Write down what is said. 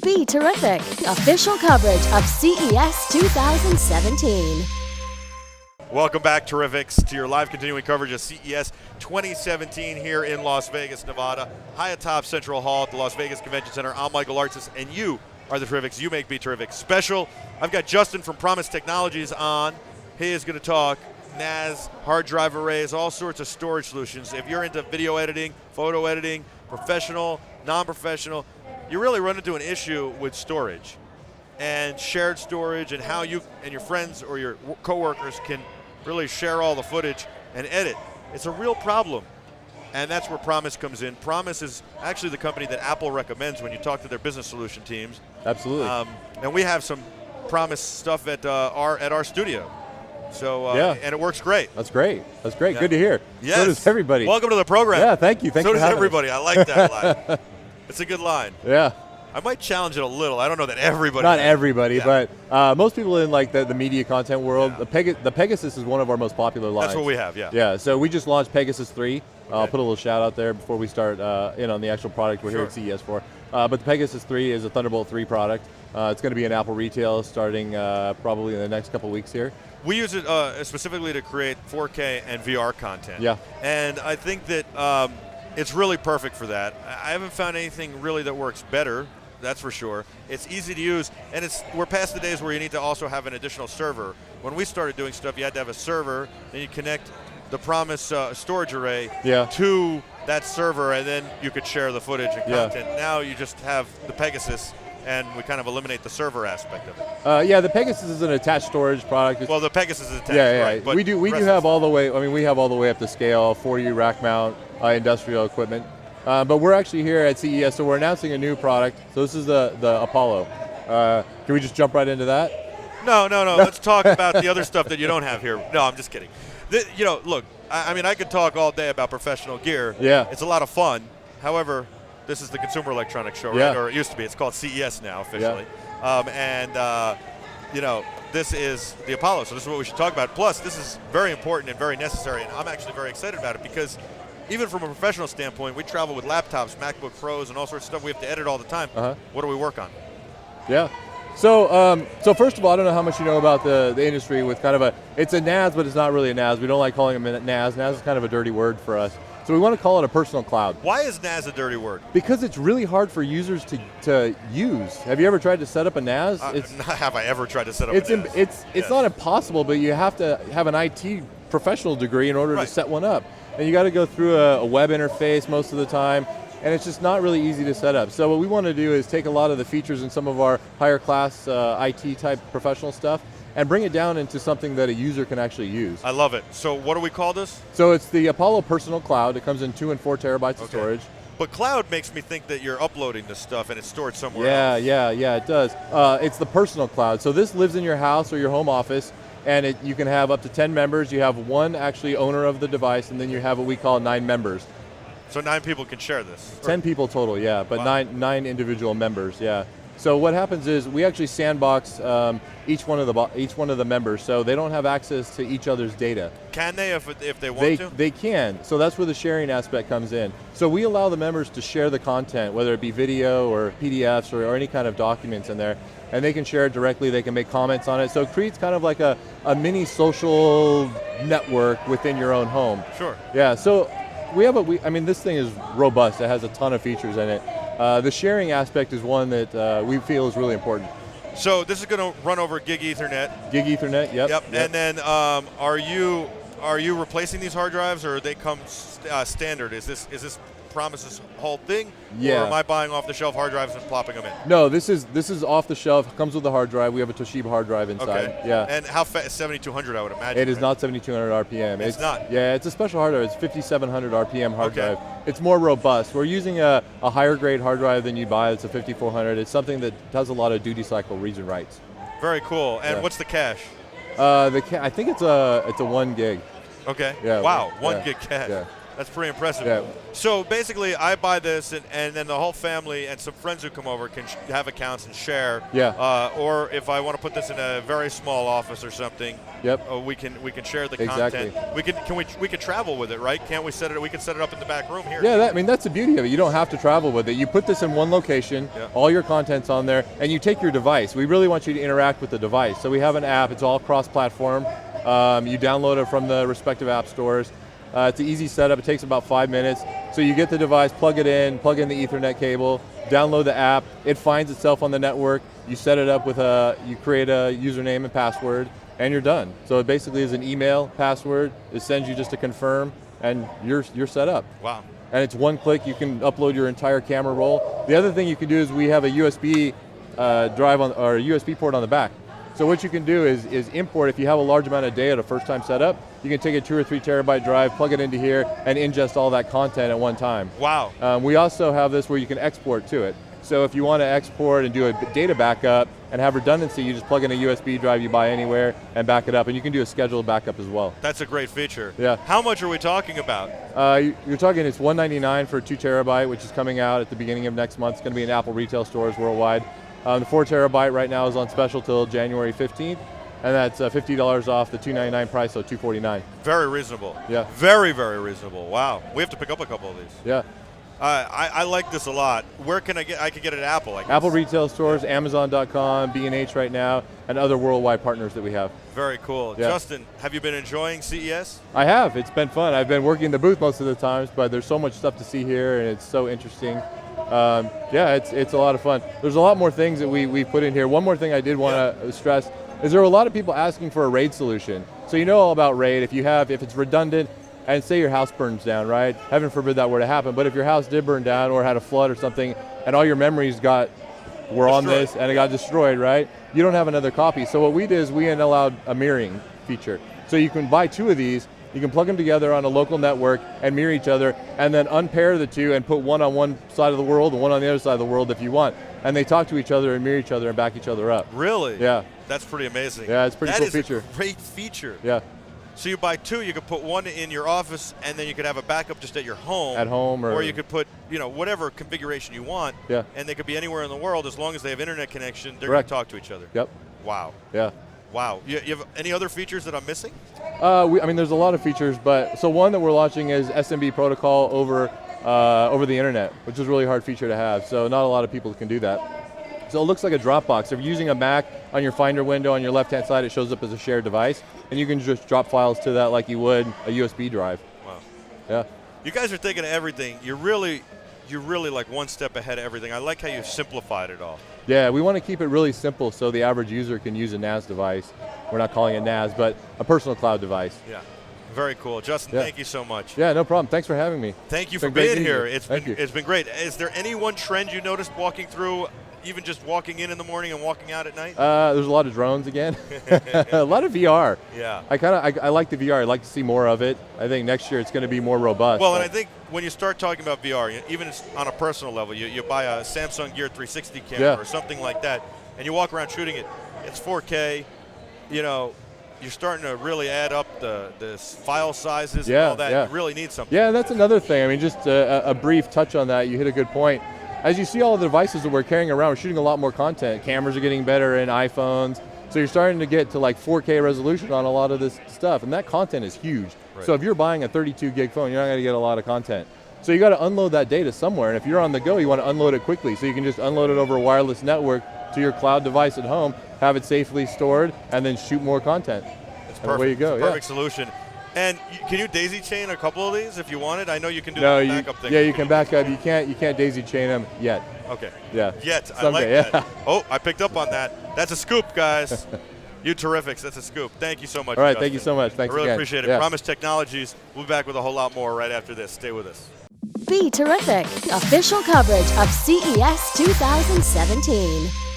BeTerrific, official coverage of CES 2017. Welcome back, Terrifics, to your live continuing coverage of CES 2017 here in Las Vegas, Nevada, high atop Central Hall at the Las Vegas Convention Center. I'm Michael Artsis, and you are the Terrifics. You make BeTerrific special. I've got Justin from Promise Technologies on. He is going to talk NAS, hard drive arrays, all sorts of storage solutions. If you're into video editing, photo editing, professional, non-professional, you really run into an issue with storage and shared storage and how you and your friends or your coworkers can really share all the footage and edit. It's a real problem, and that's where Promise comes in. Promise is actually the company that Apple recommends when you talk to their business solution teams. Absolutely. And we have some Promise stuff at our studio. So yeah. And it works great. That's great. That's great. Yeah. Good to hear. Yes. So does everybody. Welcome to the program. Yeah, thank you. Thanks so for does having everybody. us. I like that line. It's a good line. Yeah. I might challenge it a little. I don't know that everybody. Not everybody, yeah. but most people in like the media content world. Yeah. The Pegasus is one of our most popular lines. That's what we have. Yeah. Yeah. So we just launched Pegasus 3. I'll put a little shout out there before we start in on the actual product we're here at CES for. But the Pegasus 3 is a Thunderbolt 3 product. It's going to be in Apple retail starting probably in the next couple weeks here. We use it specifically to create 4K and VR content. Yeah. And I think that it's really perfect for that. I haven't found anything really that works better. That's for sure. It's easy to use, and we're past the days where you need to also have an additional server. When we started doing stuff, you had to have a server, then you connect the Promise storage array to that server, and then you could share the footage and content. Now you just have the Pegasus, and we kind of eliminate the server aspect of it. Yeah, the Pegasus is an attached storage product. Well, the Pegasus is attached, right? But we do have all the way. I mean, we have all the way up to scale, 4U rack mount, industrial equipment. But we're actually here at CES, so we're announcing a new product. So this is the Apollo. Can we just jump right into that? No. Let's talk about the other stuff that you don't have here. No, I'm just kidding. Look, I mean, I could talk all day about professional gear. Yeah. It's a lot of fun. However, this is the Consumer Electronics Show, right? Or it used to be. It's called CES now officially. Yeah. This is the Apollo, so this is what we should talk about. Plus, this is very important and very necessary, and I'm actually very excited about it because even from a professional standpoint, we travel with laptops, MacBook Pros, and all sorts of stuff. We have to edit all the time. What do we work on? Yeah. So first of all, I don't know how much you know about the industry with kind of it's a NAS, but it's not really a NAS. We don't like calling them a NAS. NAS is kind of a dirty word for us. So we want to call it a personal cloud. Why is NAS a dirty word? Because it's really hard for users to use. Have you ever tried to set up a NAS? Have I ever tried to set up a NAS? It's not impossible, but you have to have an IT professional degree in order to set one up. And you got to go through a web interface most of the time, and it's just not really easy to set up. So what we want to do is take a lot of the features in some of our higher class IT type professional stuff and bring it down into something that a user can actually use. I love it. So what do we call this? So it's the Apollo Personal Cloud. It comes in 2 and 4 terabytes of storage. But cloud makes me think that you're uploading this stuff and it's stored somewhere else. Yeah, it does. It's the personal cloud. So this lives in your house or your home office, and you can have up to 10 members. You have one actually owner of the device, and then you have what we call 9 members. So 9 people can share this? 10 people total, yeah, but nine individual members, yeah. So what happens is we actually sandbox each one of the members, so they don't have access to each other's data. Can they if they want to? They can. So that's where the sharing aspect comes in. So we allow the members to share the content, whether it be video or PDFs or any kind of documents in there, and they can share it directly. They can make comments on it. So it creates kind of like a mini social network within your own home. Sure. Yeah. So this thing is robust. It has a ton of features in it. The sharing aspect is one that we feel is really important. So this is going to run over Gig Ethernet. Gig Ethernet, yep. And then are you replacing these hard drives, or they come standard? Is this Promise's whole thing? Yeah. Or am I buying off the shelf hard drives and plopping them in? No, this is off the shelf. Comes with a hard drive. We have a Toshiba hard drive inside. Okay. Yeah. And how fast? 7,200, I would imagine. It is not 7,200 RPM. It's not. Yeah, it's a special hard drive. It's 5,700 RPM hard drive. It's more robust. We're using a higher grade hard drive than you buy. It's a 5,400. It's something that does a lot of duty cycle reads and writes. Very cool. And what's the cache? I think it's a 1 gig. Okay. Yeah. Wow, 1 gig cache. Yeah. That's pretty impressive. Yeah. So basically, I buy this, and then the whole family and some friends who come over can have accounts and share. Yeah. Or if I want to put this in a very small office or something, we can share the Exactly. content. We can travel with it, right? Can't we set it? We can set it up in the back room here. Yeah, that's the beauty of it. You don't have to travel with it. You put this in one location, all your content's on there, and you take your device. We really want you to interact with the device. So we have an app. It's all cross-platform. You download it from the respective app stores. It's an easy setup. It takes about 5 minutes. So you get the device, plug in the Ethernet cable, download the app. It finds itself on the network. You set it up with you create a username and password, and you're done. So it basically is an email password. It sends you just to confirm, and you're set up. Wow. And it's one click. You can upload your entire camera roll. The other thing you can do is we have a USB drive or a USB port on the back. So what you can do is import, if you have a large amount of data first time setup, you can take a 2 or 3 terabyte drive, plug it into here, and ingest all that content at one time. Wow. We also have this where you can export to it. So if you want to export and do a data backup and have redundancy, you just plug in a USB drive you buy anywhere and back it up, and you can do a scheduled backup as well. That's a great feature. Yeah. How much are we talking about? You're talking, it's $199 for a 2 terabyte, which is coming out at the beginning of next month. It's going to be in Apple retail stores worldwide. The 4 terabyte right now is on special till January 15th, and that's $50 off the $299 price, so $249. Very reasonable. Yeah. Very, very reasonable. Wow. We have to pick up a couple of these. Yeah. I like this a lot. Where can I get? I can get it at Apple, I guess. Apple retail stores, Amazon.com, B&H right now, and other worldwide partners that we have. Very cool. Yeah. Justin, have you been enjoying CES? I have. It's been fun. I've been working the booth most of the times, but there's so much stuff to see here, and it's so interesting. It's a lot of fun. There's a lot more things that we put in here. One more thing I did want to stress is there are a lot of people asking for a RAID solution. So you know all about RAID. If it's redundant, and say your house burns down, right? Heaven forbid that were to happen, but if your house did burn down or had a flood or something, and all your memories were on this and it got destroyed, right? You don't have another copy. So what we did is we allowed a mirroring feature. So you can buy 2 of these, you can plug them together on a local network and mirror each other, and then unpair the 2 and put one on one side of the world and one on the other side of the world if you want. And they talk to each other and mirror each other and back each other up. Really? Yeah. That's pretty amazing. Yeah, it's a pretty cool feature. That is a great feature. Yeah. So you buy 2, you could put 1 in your office, and then you could have a backup just at your home. At home, or you could put, whatever configuration you want. Yeah. And they could be anywhere in the world as long as they have internet connection. They're going to talk to each other. Yep. Wow. Yeah. Wow. You have any other features that I'm missing? There's a lot of features, but so one that we're launching is Smb Protocol over the internet, which is a really hard feature to have. So not a lot of people can do that. So it looks like a Dropbox. If you're using a Mac, on your Finder window on your left-hand side, it shows up as a shared device, and you can just drop files to that like you would a USB drive. Wow. Yeah. You guys are thinking of everything. You're really like one step ahead of everything. I like how you simplified it all. Yeah, we want to keep it really simple so the average user can use a NAS device. We're not calling it NAS, but a personal cloud device. Yeah. Very cool. Justin, thank you so much. Yeah, no problem. Thanks for having me. Thank you for being here. It's It's been great. Is there any one trend you noticed walking through, even just walking in the morning and walking out at night? There's a lot of drones again. A lot of VR. Yeah. I like the VR. I'd like to see more of it. I think next year it's going to be more robust. Well, and I think when you start talking about VR, even on a personal level, you buy a Samsung Gear 360 camera or something like that, and you walk around shooting it. It's 4K. You're starting to really add up the file sizes and all that. You really need something. Yeah, that's another thing. Just a brief touch on that. You hit a good point. As you see all the devices that we're carrying around, we're shooting a lot more content. Cameras are getting better in iPhones. So you're starting to get to like 4K resolution on a lot of this stuff, and that content is huge. Right. So if you're buying a 32 gig phone, you're not going to get a lot of content. So you got to unload that data somewhere, and if you're on the go, you want to unload it quickly. So you can just unload it over a wireless network to your cloud device at home, have it safely stored, and then shoot more content. It's perfect. Away you go. It's a perfect solution. And can you daisy chain a couple of these if you wanted? I know you can do the backup thing. Yeah, you can back up. You can't daisy chain them yet. Okay. Yeah. Yet. Someday, I like that. Oh, I picked up on that. That's a scoop, guys. You terrifics. That's a scoop. Thank you so much. All right. Justin. Thank you so much. Thanks I really again. appreciate it. Yeah. Promise Technologies. We'll be back with a whole lot more right after this. Stay with us. BeTerrific, official coverage of CES 2017.